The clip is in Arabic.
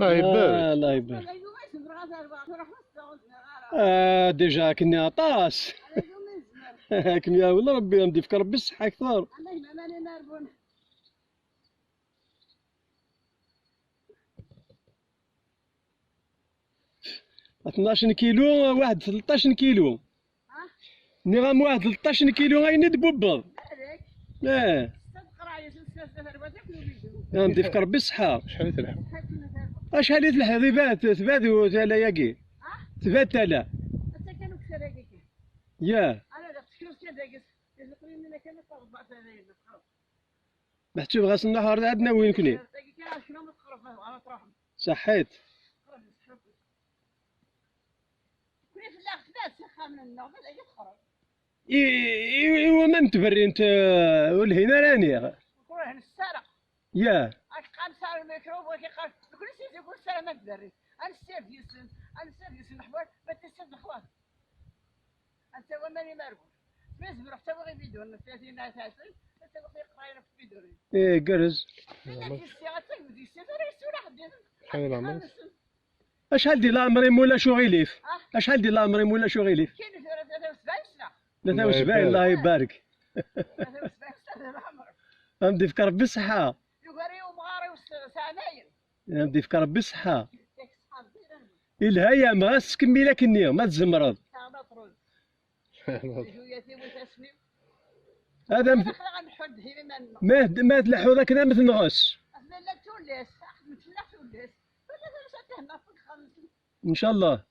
الله يبارك. الله يبارك. ديجا كني عطاس. كمية والله ربي نضيفك ربي الصحة أكثر. 12 كيلو واحد 13 كيلو. نغام واحد 13 كيلو غاين دبوبض. نضيفك ربي الصحة. شحال تلحق؟ شحال تلحق ثبات وثلا ياكي. ثبات تلا. ياه. محتوب غاس النهار عندنا وين كني. صحيت. ايوا ما نتبري انت والهنا راني. ياه. قال صار الميكروب وكيقال كل شيء يقول سلام ما تدري انا السيف الحوار ما تسد الخواط انت وماني مربوط لازم رحت تبغي فيديو 30 اساسا انت بغي قرايه في فيديو ايه قرز شحال العمر؟ اشحال ديال العمري مولا شغيليف؟ اشحال ديال العمري مولا شغيليف؟ كاين 73 سنه 73 الله يبارك. 73 سنه العمر نضيفك ربي الصحة. يقري ومغاري وسناير نضيفك ربي الصحة. الهيا ما غاس تكملها كني ما تزمرض. هذا ما تلحو ذاك ما تنغص. ان شاء الله.